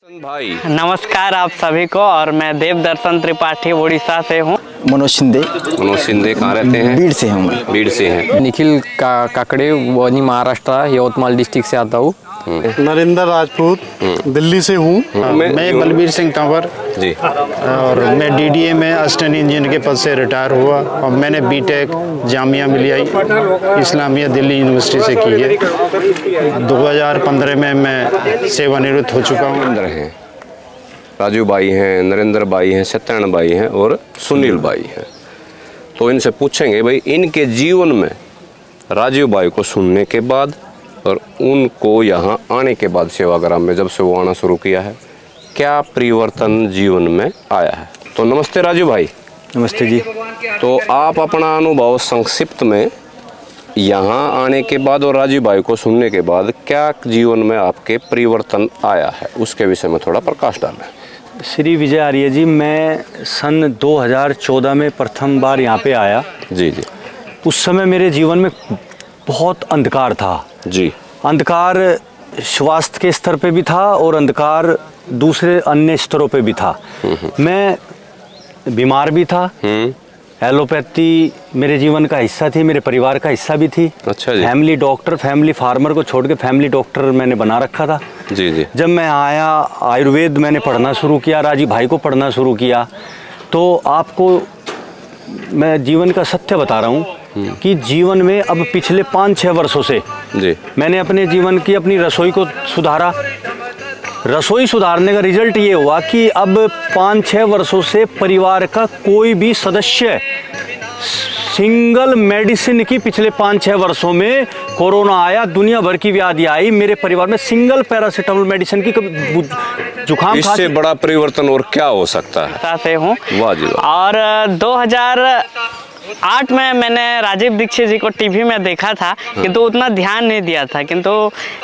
भाई नमस्कार आप सभी को। और मैं देवदर्शन त्रिपाठी उड़ीसा से हूँ। मनोज शिंदे कहाँ रहते हैं? बीड़ से हूँ। बीड़ से हैं। निखिल काकड़े वनी महाराष्ट्र यवतमाल डिस्ट्रिक्ट से आता हूँ। नरेंद्र राजपूत दिल्ली से हूँ। मैं बलबीर सिंह तंवर जी। और मैं डीडीए में असिस्टेंट इंजीनियर के पद से रिटायर हुआ और मैंने बीटेक जामिया मिलिया इस्लामिया दिल्ली यूनिवर्सिटी से की है। 2015 में मैं सेवानिवृत्त हो चुका हूँ। अंदर हैं राजू भाई हैं, नरेंद्र भाई हैं, सत्यनारायण भाई हैं और सुनील भाई हैं। तो इनसे पूछेंगे भाई इनके जीवन में राजीव भाई को सुनने के बाद और उनको यहाँ आने के बाद सेवाग्राम में जब से वो आना शुरू किया है क्या परिवर्तन जीवन में आया है। तो नमस्ते राजू भाई। नमस्ते जी। तो आप अपना अनुभव संक्षिप्त में यहाँ आने के बाद और राजीव भाई को सुनने के बाद क्या जीवन में आपके परिवर्तन आया है उसके विषय में थोड़ा प्रकाश डालें। श्री विजय आर्य जी, मैं सन 2014 में प्रथम बार यहाँ पे आया। जी जी। उस समय मेरे जीवन में बहुत अंधकार था जी। अंधकार स्वास्थ्य के स्तर पे भी था और अंधकार दूसरे अन्य स्तरों पे भी था। मैं बीमार भी था। एलोपैथी मेरे जीवन का हिस्सा थी, मेरे परिवार का हिस्सा भी थी। अच्छा जी। फैमिली डॉक्टर, फैमिली फार्मर को छोड़ के फैमिली डॉक्टर मैंने बना रखा था। जी जी। जब मैं आया आयुर्वेद मैंने पढ़ना शुरू किया, राजीव भाई को पढ़ना शुरू किया, तो आपको मैं जीवन का सत्य बता रहा हूँ कि जीवन में अब पिछले 5-6 वर्षों से जी मैंने अपने जीवन की अपनी रसोई को सुधारा। रसोई सुधारने का रिजल्ट ये हुआ कि अब 5-6 वर्षों से परिवार का कोई भी सदस्य सिंगल मेडिसिन की, पिछले 5-6 वर्षों में कोरोना आया, दुनिया भर की व्याधि आई, मेरे परिवार में सिंगल पैरासिटामोल मेडिसिन की जुकाम। इससे बड़ा परिवर्तन और क्या हो सकता है। से हूँ। वाह जी वाह। और 2008 में मैंने राजीव दीक्षित जी को टीवी में देखा था किंतु उतना ध्यान नहीं दिया था। किंतु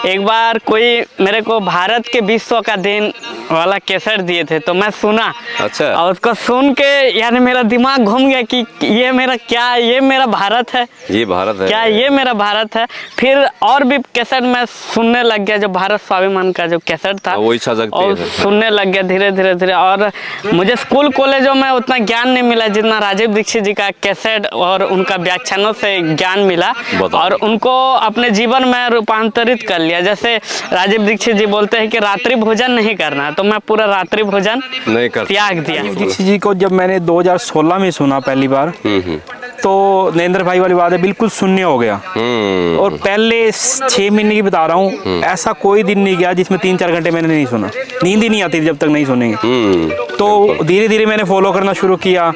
एक बार कोई मेरे को भारत के विश्व का दिन वाला कैसेट दिए थे तो मैं सुना। अच्छा। और उसको सुन के यानी मेरा दिमाग घूम गया कि ये मेरा क्या, ये मेरा भारत है, ये भारत है क्या ये मेरा भारत है। फिर और भी कैसेट मैं सुनने लग गया, जो भारत स्वाभिमान का जो कैसेट था वो इच्छा जगती और है। सुनने लग गया धीरे धीरे। और मुझे स्कूल कॉलेजों में उतना ज्ञान नहीं मिला जितना राजीव दीक्षित जी का कैसेट और उनका व्याख्यानों से ज्ञान मिला और उनको अपने जीवन में रूपांतरित कर लिया। जैसे राजीव दीक्षित जी बोलते हैं कि रात्रि भोजन नहीं करना, तो मैं पूरा रात्रि भोजन नहीं कर त्याग दिया। दीक्षित जी को जब मैंने 2016 में सुना पहली बार तो नरेंद्र भाई वाली बात है, बिल्कुल शून्य हो गया। और पहले 6 महीने की बता रहा हूँ, ऐसा कोई दिन नहीं गया जिसमें 3-4 घंटे मैंने नहीं सुना। नींद ही नहीं आती जब तक नहीं सुनेंगे। तो धीरे धीरे मैंने फॉलो करना शुरू किया।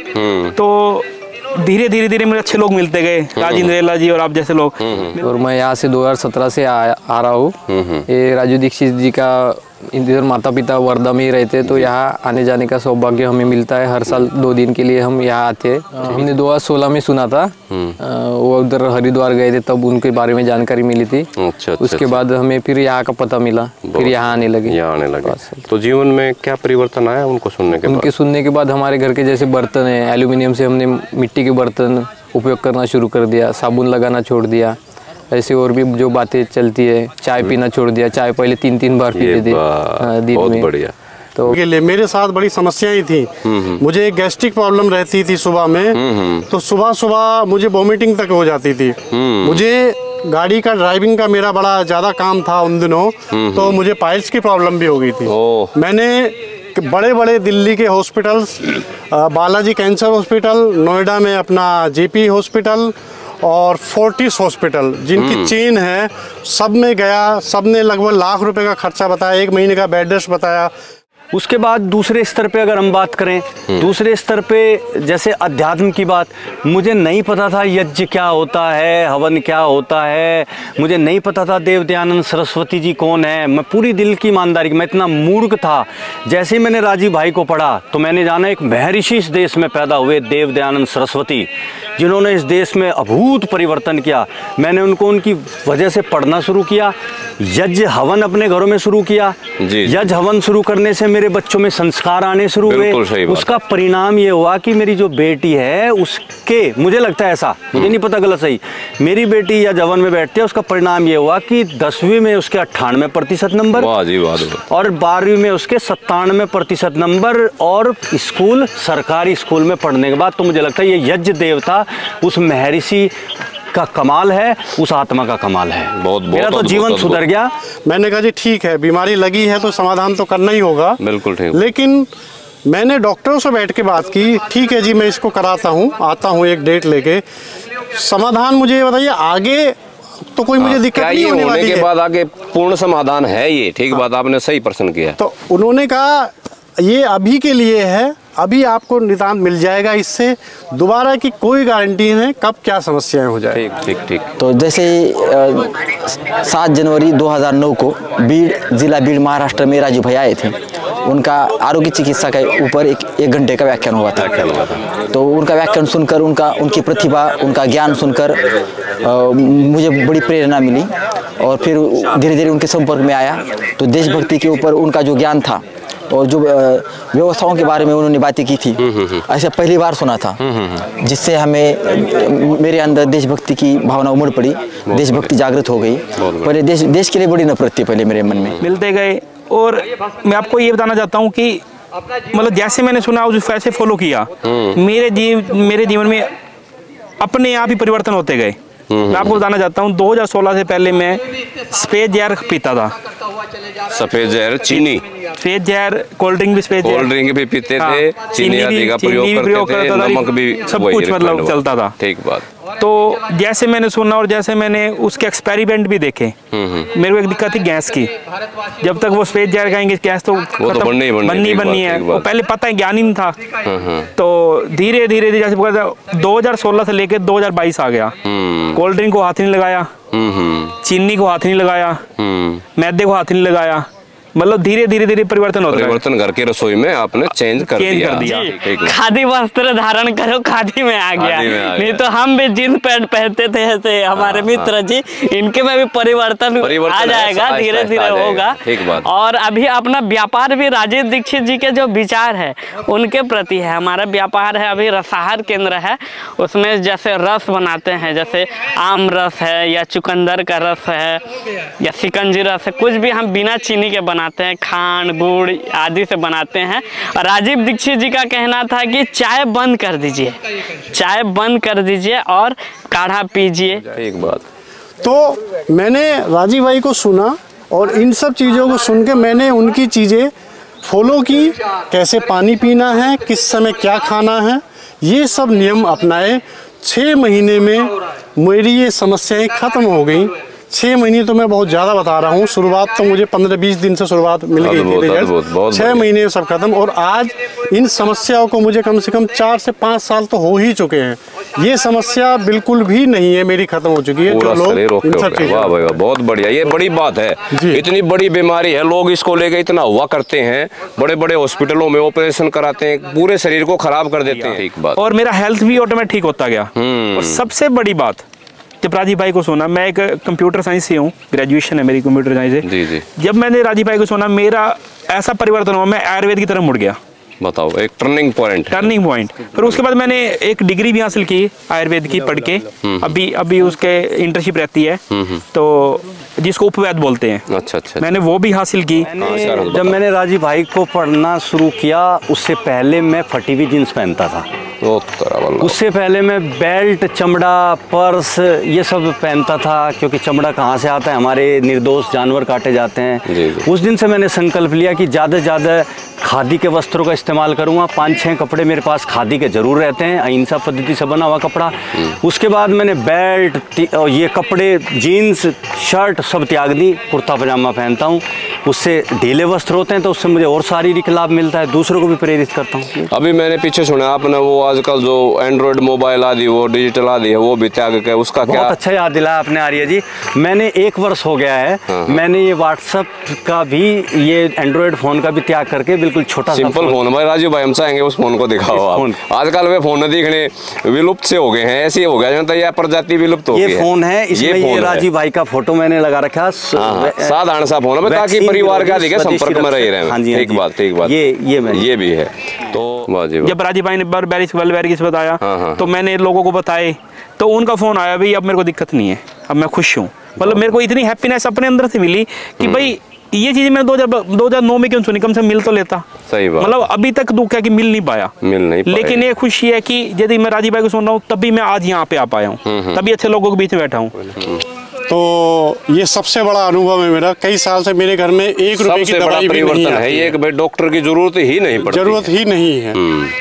तो धीरे धीरे मेरे अच्छे लोग मिलते गए, राजेंद्र जी और आप जैसे लोग। और मैं यहाँ से 2017 से आ रहा हूँ। ये राजू दीक्षित जी का इधर माता पिता वर्धा में ही रहते, तो यहाँ आने जाने का सौभाग्य हमें मिलता है। हर साल 2 दिन के लिए हम यहाँ आते हैं। हमने 2016 में सुना था, वो उधर हरिद्वार गए थे तब उनके बारे में जानकारी मिली थी। अच्छा। उसके बाद हमें फिर यहाँ का पता मिला, फिर यहाँ आने लगे। तो जीवन में क्या परिवर्तन आया उनको सुनने के बाद? उनके सुनने के बाद हमारे घर के जैसे बर्तन है, एल्यूमिनियम से हमने मिट्टी के बर्तन उपयोग करना शुरू कर दिया, साबुन लगाना छोड़ दिया। ऐसे और भी जो बातें चलती है, चाय पीना छोड़ दिया। चाय पहले 3-3 बार पीते थे दिन में। बढ़िया। तो मेरे साथ बड़ी समस्याएं थी। मुझे गैस्ट्रिक प्रॉब्लम रहती थी सुबह में, तो सुबह मुझे वॉमिटिंग तक हो जाती थी। मुझे गाड़ी का ड्राइविंग का मेरा बड़ा ज़्यादा काम था उन दिनों, तो मुझे पाइल्स की प्रॉब्लम भी हो गई थी। मैंने बड़े दिल्ली के hospitals, Balaji cancer hospital, Noida में अपना जेपी हॉस्पिटल और फोर्टिस हॉस्पिटल जिनकी चेन है, सब में गया। सब ने लगभग लाख रुपए का खर्चा बताया, 1 महीने का बेड रेस्ट बताया। उसके बाद दूसरे स्तर पे अगर हम बात करें, दूसरे स्तर पे जैसे अध्यात्म की बात, मुझे नहीं पता था यज्ञ क्या होता है, हवन क्या होता है, मुझे नहीं पता था देव दयानंद सरस्वती जी कौन है। मैं पूरी दिल की ईमानदारी, मैं इतना मूर्ख था। जैसे ही मैंने राजीव भाई को पढ़ा तो मैंने जाना एक महर्षि इस देश में पैदा हुए, देव दयानंद सरस्वती, जिन्होंने इस देश में अभूत परिवर्तन किया। मैंने उनको उनकी वजह से पढ़ना शुरू किया, यज्ञ हवन अपने घरों में शुरू किया। यज्ञ हवन शुरू करने से मेरे बच्चों में संस्कार आने शुरू हुए। उसका परिणाम ये हुआ कि मेरी जो बेटी है उसके, मुझे लगता है ऐसा, मुझे नहीं पता गलत सही, मेरी बेटी यज्ञ हवन में बैठती है, उसका परिणाम ये हुआ कि 10वीं में उसके 98% नंबर और 12वीं में उसके 97% नंबर, और स्कूल सरकारी स्कूल में पढ़ने के बाद। तो मुझे लगता है ये यज्ञ देवता उस महर्षि का कमाल है, उस आत्मा का कमाल है। बहुत मेरा तो जीवन सुधर गया। मैंने कहा जी ठीक है, बीमारी लगी है तो समाधान तो करना ही होगा। बिल्कुल ठीक। लेकिन मैंने डॉक्टरों से बैठ के बात की, ठीक है जी मैं इसको कराता हूँ, आता हूँ एक डेट लेके, समाधान मुझे ये बताइए आगे तो कोई मुझे दिक्कत नहीं होने वाली है। के बाद आगे पूर्ण समाधान है ये, ठीक बात, आपने सही प्रश्न किया। तो उन्होंने कहा ये अभी के लिए है, अभी आपको निदान मिल जाएगा, इससे दोबारा की कोई गारंटी नहीं कब क्या समस्याएं हो जाए। ठीक ठीक। तो जैसे 7 जनवरी 2009 को जिला बीड़ महाराष्ट्र में राजू भाई आए थे, उनका आरोग्य चिकित्सा के ऊपर एक घंटे का व्याख्यान हुआ था। तो उनका व्याख्यान सुनकर, उनकी प्रतिभा, उनका ज्ञान सुनकर मुझे बड़ी प्रेरणा मिली और फिर धीरे धीरे उनके संपर्क में आया। तो देशभक्ति के ऊपर उनका जो ज्ञान था और जो व्यवस्थाओं के बारे में उन्होंने बातें की थी, ऐसा पहली बार सुना था, जिससे हमें मेरे अंदर देशभक्ति की भावना उमड़ पड़ी, देशभक्ति जागृत हो गई। पहले देश के लिए बड़ी नफरत थी पहले मेरे मन में। मिलते गए और मैं आपको ये बताना चाहता हूँ कि मतलब जैसे मैंने सुना उस वैसे फॉलो किया, मेरे जीवन में अपने आप ही परिवर्तन होते गए। मैं आपको बताना चाहता हूँ 2016 से पहले मैं सफेद जहर पीता था। सफेद जहर, चीनी, सफेद जहर, कोल्ड ड्रिंक भी सफेद, कोल्ड ड्रिंक भी पीते थे, चीनी आदि का प्रयोग करते थे, नमक भी, सब कुछ मतलब चलता था। ठीक बात। तो जैसे मैंने सुना और जैसे मैंने उसके एक्सपेरिमेंट भी देखे, मेरे को एक दिक्कत थी गैस की। जब तक वो सफेद जहर खाएंगे गैस तो बननी है, वो पहले पता है, ज्ञान ही नहीं था। तो धीरे धीरे जैसे 2016 से लेकर 2022 आ गया, कोल्ड ड्रिंक को हाथ नहीं लगाया, चीनी को हाथ नहीं लगाया, मैदे को हाथ नहीं लगाया, मतलब धीरे धीरे परिवर्तन होता है। परिवर्तन घर की रसोई में आपने चेंज कर दिया। खादी वस्त्र धारण करो, खादी में आ गया। नहीं तो हम भी जींस पैंट पहनते थे ऐसे, हमारे मित्र जी, इनके में भी परिवर्तन आ जाएगा, धीरे धीरे होगा। और अभी अपना व्यापार भी राजीव दीक्षित जी के जो विचार है उनके प्रति है। हमारा व्यापार है अभी रसाहार केंद्र है, उसमें जैसे रस बनाते हैं, जैसे आम रस है या चुकंदर का रस है या शिकंजी रस है, कुछ भी हम बिना चीनी के बनाते हैं, खांड गुड़ आदि से बनाते हैं। और राजीव दीक्षित जी का कहना था कि चाय बंद कर दीजिए, चाय बंद कर दीजिए और काढ़ा पीजिए। एक बात तो मैंने राजीव भाई को सुना और इन सब चीज़ों को सुन के मैंने उनकी चीज़ें फॉलो की, कैसे पानी पीना है, किस समय क्या खाना है, ये सब नियम अपनाए। 6 महीने में मेरी ये समस्याएं खत्म हो गई। 6 महीने तो मैं बहुत ज़्यादा बता रहा हूँ, शुरुआत तो मुझे 15-20 दिन से शुरुआत मिल गई थी रिजल्ट, 6 महीने सब खत्म। और आज इन समस्याओं को मुझे कम से कम 4 से 5 साल तो हो ही चुके हैं। ये समस्या बिल्कुल भी नहीं है, मेरी खत्म हो चुकी है। जो लोग इन सब चीज़ों, वाह भाई वाह, बहुत बढ़िया, ये बड़ी बात है। इतनी बड़ी बीमारी है, लोग इसको लेके इतना हुआ करते हैं, बड़े बड़े हॉस्पिटलों में ऑपरेशन कराते हैं, पूरे शरीर को खराब कर देते हैं। एक बात, और मेरा हेल्थ भी ऑटोमेटिक ठीक होता गया। और सबसे बड़ी बात, जब राजीव भाई को सुना, मैं एक कंप्यूटर साइंस से हूँ, ग्रेजुएशन है मेरी कंप्यूटर साइंस से। जी। जब मैंने राजीव भाई को सुना, मेरा ऐसा परिवर्तन हुआ, मैं आयुर्वेद की तरफ मुड़ गया। बताओ, एक टर्निंग पॉइंट। फिर उसके बाद मैंने एक डिग्री भी हासिल की आयुर्वेद की पढ़ के, अभी उसके इंटर्नशिप रहती है, तो जिसको उपवैद बोलते हैं। अच्छा। मैंने वो भी हासिल की। जब मैंने राजीव भाई को पढ़ना शुरू किया, उससे पहले मैं फटी हुई जींस पहनता था। उससे पहले मैं बेल्ट, चमड़ा, पर्स ये सब पहनता था, क्योंकि चमड़ा कहाँ से आता है, हमारे निर्दोष जानवर काटे जाते हैं। उस दिन से मैंने संकल्प लिया कि ज़्यादा से ज़्यादा खादी के वस्त्रों का इस्तेमाल करूँगा। 5-6 कपड़े मेरे पास खादी के ज़रूर रहते हैं, अहिंसा पद्धति से बना हुआ कपड़ा। उसके बाद मैंने बेल्ट, ये कपड़े, जीन्स, शर्ट सब त्याग दी, कुर्ता पजामा पहनता हूँ। उससे ढीले वस्त्र होते हैं तो उससे मुझे और शारीरिक लाभ मिलता है, दूसरों को भी प्रेरित करता हूँ। अभी मैंने पीछे सुना आपने वो आजकल जो एंड्रॉयड मोबाइल आदि वो डिजिटल आदि है वो भी त्याग के, उसका क्या? बहुत अच्छा याद दिलाया आपने आर्य जी। मैंने 1 वर्ष हो गया है, मैंने ये व्हाट्सएप का भी, ये एंड्रॉयड फोन का भी त्याग करके बिल्कुल छोटा सिंपल फोन। भाई राजू भाई हम चाहेंगे उस फोन को दिखाओ आप। आजकल वे फोन दिखने विलुप्त से हो गए हैं, ऐसे हो गया जनता यह प्रजाति विलुप्त हो गई है। ये फोन है, इसमें ये राजीव भाई का फोटो मैंने लगा रखा, साधारण सा फोन है ताकि परिवार का अधिक संपर्क में रह रहे हैं। एक बात ये भी है। तो जब राजीव भाई ने बैरिस बताया तो मैंने लोगों को बताए तो उनका फोन आया, भाई अब मेरे को दिक्कत नहीं है, अब मैं खुश हूँ। मतलब मेरे को इतनी हैप्पीनेस अपने अंदर से मिली कि भाई ये चीज मैं 2009 में क्यों सुनी, कम से मिल तो लेता। सही बात। मतलब अभी तक दुख है कि मिल नहीं पाया। लेकिन ये खुशी है कि यदि मैं राजीव भाई को सुन रहा हूँ तभी मैं आज यहाँ पे आ पाया हूँ, तभी अच्छे लोगों के बीच में बैठा हूँ। तो ये सबसे बड़ा अनुभव है मेरा। कई साल से मेरे घर में 1 रुपए की दवाई भी नहीं है। ये भाई डॉक्टर की जरूरत ही नहीं पड़ती, जरूरत ही नहीं है।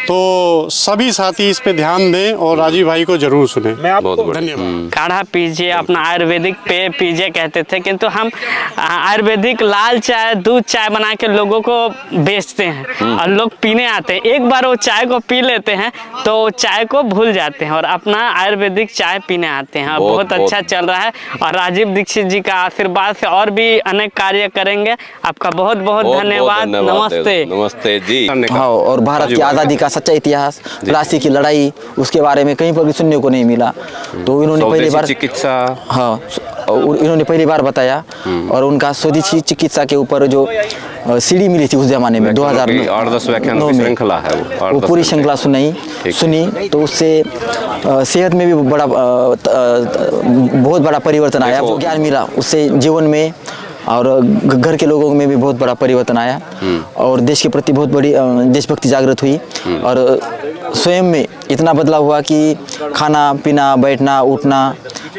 तो सभी साथी इस पे ध्यान दें और राजीव भाई को जरूर सुने। मैं आपको धन्यवाद। काढ़ा पीजिए, अपना आयुर्वेदिक पेय पीजिए कहते थे, किंतु हम आयुर्वेदिक लाल चाय, दूध चाय बना के लोगों को बेचते हैं और लोग पीने आते हैं। एक बार वो चाय को पी लेते हैं तो चाय को भूल जाते हैं और अपना आयुर्वेदिक चाय पीने आते हैं। बहुत अच्छा चल रहा है और राजीव दीक्षित जी का आशीर्वाद से और भी अनेक कार्य करेंगे। आपका बहुत बहुत धन्यवाद। नमस्ते। नमस्ते जी। हाँ, और भारत की आज़ादी का सच्चा इतिहास, प्लासी की लड़ाई, उसके बारे में कहीं पर भी सुनने को नहीं मिला। तो इन्होंने पहली बार चिकित्सा, हाँ, इन्होंने पहली बार बताया और उनका स्वदेशी चिकित्सा के ऊपर जो सीडी मिली थी उस जमाने में 2009 व्याख्यान की श्रृंखला है वो पूरी श्रृंखला सुनी तो उससे सेहत में भी बहुत बड़ा परिवर्तन आया। वो ज्ञान मिला उससे जीवन में और घर के लोगों में भी बहुत बड़ा परिवर्तन आया और देश के प्रति बहुत बड़ी देशभक्ति जागृत हुई और स्वयं में इतना बदलाव हुआ कि खाना पीना, बैठना, उठना,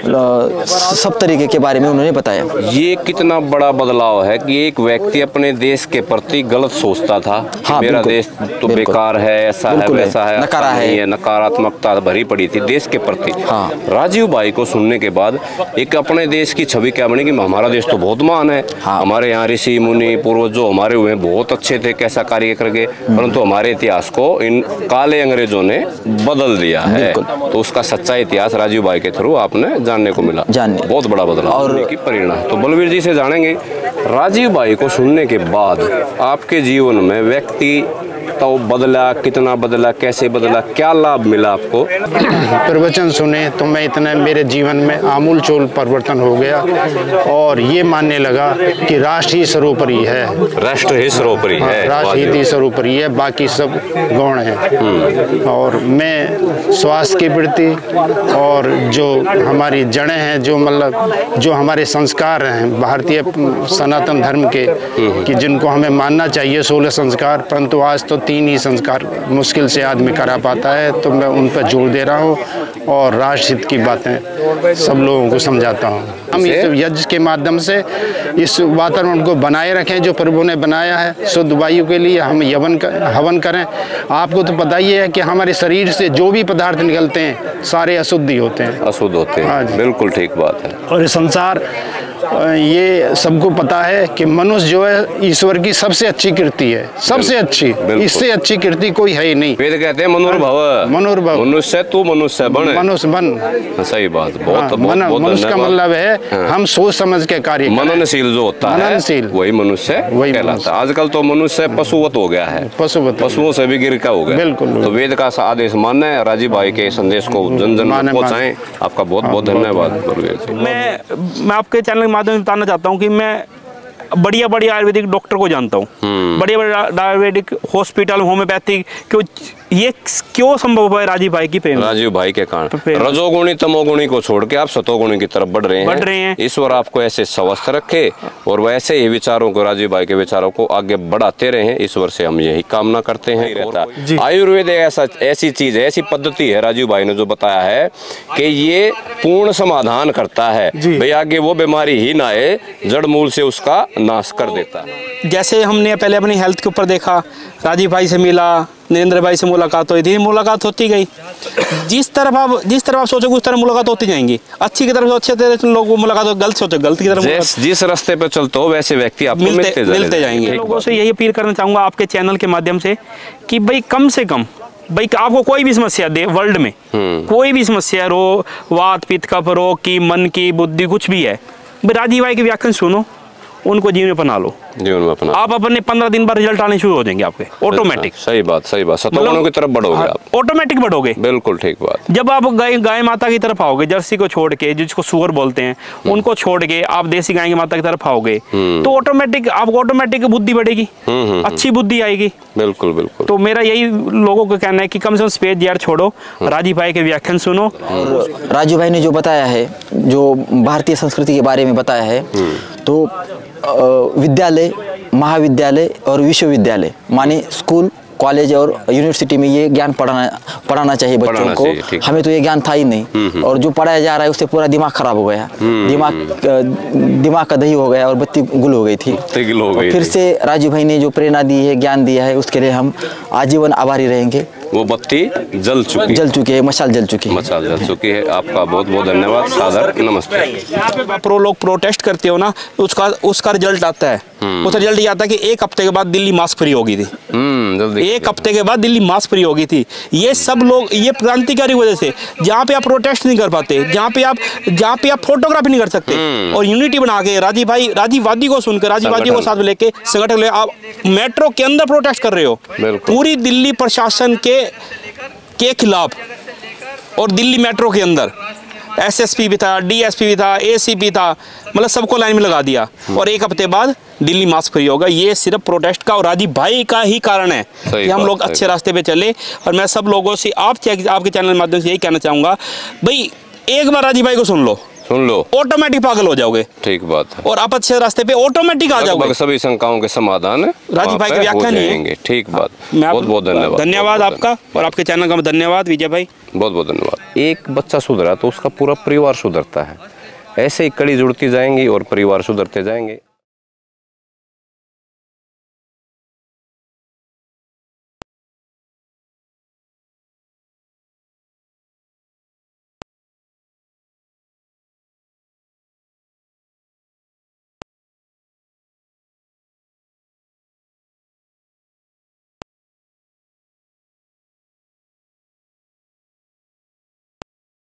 सब तरीके के बारे में उन्होंने बताया। ये कितना बड़ा बदलाव है कि एक व्यक्ति अपने देश के प्रति गलत सोचता था। हाँ, मेरा देश तो बेकार है, ऐसा है, वैसा है, नकारा है, नकारात्मकता भरी पड़ी थी देश के प्रति। हाँ। राजीव भाई को सुनने के बाद एक अपने देश की छवि क्या बनी कि हमारा देश तो बहुत महान है। हाँ। हमारे यहाँ ऋषि मुनि पूर्वज जो हमारे हुए बहुत अच्छे थे, कैसा कार्य करके, परंतु हमारे इतिहास को इन काले अंग्रेजों ने बदल दिया है। तो उसका सच्चा इतिहास राजीव भाई के थ्रू आपने जानने को मिला। बहुत बड़ा बदलाव और की परिणाम। तो बलवीर जी से जानेंगे, राजीव भाई को सुनने के बाद आपके जीवन में व्यक्ति तो बदला, कितना बदला, कैसे बदला, क्या लाभ मिला आपको? प्रवचन सुने तो मैं इतना मेरे जीवन में आमूल चूल परिवर्तन हो गया और ये मानने लगा कि राष्ट्र ही सर्वोपरि है। राष्ट्र ही सर्वोपरि है, राष्ट्र ही सर्वोपरि है, बाकी सब गौण है। और मैं स्वास्थ्य के प्रति और जो हमारी जड़ें हैं, जो मतलब जो हमारे संस्कार हैं भारतीय सनातन धर्म के, कि जिनको हमें मानना चाहिए 16 संस्कार, परंतु आज तो 3 ही संस्कार मुश्किल से आदमी करा पाता है। तो मैं उन पर जोर दे रहा हूँ और राष्ट्र हित की बातें सब लोगों को समझाता हूँ। हम इस यज्ञ के माध्यम से इस वातावरण को बनाए रखें जो प्रभु ने बनाया है। शुद्ध वायु के लिए हम हवन करें। आपको तो पता ही है कि हमारे शरीर से जो भी पदार्थ निकलते हैं सारे अशुद्ध ही होते हैं। अशुद्ध होते हैं, बिल्कुल ठीक बात है। और इस संसार ये सबको पता है कि मनुष्य जो है ईश्वर की सबसे अच्छी कृति है, सबसे अच्छी, इससे अच्छी कृति कोई है ही नहीं। वेद कहते हैं मनुर्भव, मनुर्भव, मनुष्य तू मनुष्य बन, मनुष्य बन। सही बात। बहुत मनुष्य का मतलब है हम सोच समझ के कार्य, मननशील जो होता है वही मनुष्य कहलाता है। आजकल तो मनुष्य पशुवत हो गया है, पशुओं से भी गिर का हो गया। बिल्कुल। तो वेद का आदेश मानना है, राजीव भाई के संदेश को जन जन तक पहुंचाएं। आपका बहुत बहुत धन्यवाद। मैं आपके चैनल के माध्यम से बताना चाहता हूँ कि मैं बढ़िया बढ़िया आयुर्वेदिक डॉक्टर को जानता हूँ, बढ़िया बढ़िया आयुर्वेदिक हॉस्पिटल, होम्योपैथिक, क्यों ये क्यों संभव है? राजीव भाई की प्रेम, राजीव भाई के कारण। रजोगुणी तमोगुणी को छोड़ के आप सतोगुणी की तरफ बढ़ रहे हैं। ईश्वर आपको ऐसे स्वस्थ रखे और वैसे ही विचारों को, राजीव भाई के विचारों को आगे बढ़ाते रहे। ईश्वर से हम यही कामना करते हैं। आयुर्वेद ऐसी चीज है, ऐसी पद्धति है राजीव भाई ने जो बताया है कि ये पूर्ण समाधान करता है। भाई आगे वो बीमारी ही ना आए, जड़ मूल से उसका नाश कर देता है। जैसे हमने पहले अपनी हेल्थ के ऊपर देखा, राजीव भाई से मिला, नरेंद्र भाई से मुलाकात हुई थी, मुलाकात होती गई। जिस तरफ आप सोचोगे उस तरफ मुलाकात होती जाएंगी। अच्छी की तरफ अच्छे तरह लोगों को मुलाकात हो, गलत सोचो गलत की तरफ। जिस रास्ते पे चलते हो वैसे व्यक्ति आपको मिलते जाएंगे। लोगों से यही अपील करना चाहूँगा आपके चैनल के माध्यम से कि भाई कम से कम भाई आपको कोई भी समस्या दे वर्ल्ड में, कोई भी समस्या रो, वात पित्त कफ रोग की, मन की, बुद्धि कुछ भी है, भाई राजीव भाई के व्याख्यान सुनो, उनको जीवन में अपना लो। जीवन में अपना आप अपने 15 दिन बाद रिजल्ट आने शुरू हो जाएंगे आपके ऑटोमेटिक। सही बात सतगुणों की तरफ बढ़ोगे आप, ऑटोमेटिक बढ़ोगे। बिल्कुल ठीक बात। जब आप गाय माता की तरफ आओगे, जर्सी को छोड़ के, जिसको सुअर बोलते हैं, उनको छोड़ के आप देसी गाय की माता की तरफ आओगे तो ऑटोमेटिक आपको ऑटोमेटिक बुद्धि बढ़ेगी, अच्छी बुद्धि आएगी। बिल्कुल बिल्कुल। तो मेरा यही लोगों को कहना है कि कम से कम स्पेस जार छोड़ो, राजीव भाई के व्याख्यान सुनो। और राजू भाई ने जो बताया है, जो भारतीय संस्कृति के बारे में बताया है, तो विद्यालय, महाविद्यालय और विश्वविद्यालय माने स्कूल, कॉलेज और यूनिवर्सिटी में ये ज्ञान पढ़ाना चाहिए बच्चों को। हमें तो ये ज्ञान था ही नहीं, और जो पढ़ाया जा रहा है उससे पूरा दिमाग खराब हो गया, दिमाग का दही हो गया और बत्ती गुल हो गई थी। फिर से राजू भाई ने जो प्रेरणा दी है, ज्ञान दिया है, उसके लिए हम आजीवन आभारी रहेंगे। वो बत्ती जल चुकी है, मशाल जल चुकी है। आपका बहुत बहुत धन्यवाद, सादर नमस्ते। लोग प्रोटेस्ट करते हो ना, उसका रिजल्ट आता है। उस रिजल्ट ये आता है कि एक हफ्ते के बाद दिल्ली मास्क फ्री होगी थी। एक हफ्ते के बाद दिल्ली मास्क फ्री होगी थी। ये सब लोग, ये क्रांतिकारी वजह से, जहाँ पे आप प्रोटेस्ट नहीं कर पाते, जहाँ पे आप फोटोग्राफी नहीं कर सकते, और यूनिटी बना के राजीववादी को सुनकर, राजीववादी को साथ में लेके संगठन आप मेट्रो के अंदर प्रोटेस्ट कर रहे हो पूरी दिल्ली प्रशासन के खिलाफ। और दिल्ली मेट्रो के अंदर एसएसपी भी था, डीएसपी भी था, एसीपी था, मतलब सबको लाइन में लगा दिया। और एक हफ्ते बाद दिल्ली मास्क फ्री होगा। ये सिर्फ प्रोटेस्ट का और राजीव भाई का ही कारण है कि हम लोग अच्छे रास्ते पे चले। और मैं सब लोगों से आपके चैनल के माध्यम से यही कहना चाहूँगा, भाई एक बार राजीव भाई को सुन लो, ऑटोमेटिक पागल हो जाओगे। ठीक बात है। और आप अच्छे रास्ते पे ऑटोमेटिक आ जाओगे। सभी शंकाओं के समाधान राजीव भाई के व्याख्यान ही। ठीक बात। बहुत बहुत धन्यवाद। धन्यवाद आपका और आपके चैनल का धन्यवाद विजय भाई, बहुत बहुत धन्यवाद। एक बच्चा सुधरा तो उसका पूरा परिवार सुधरता है। ऐसे ही कड़ी जुड़ती जाएंगी और परिवार सुधरते जाएंगे।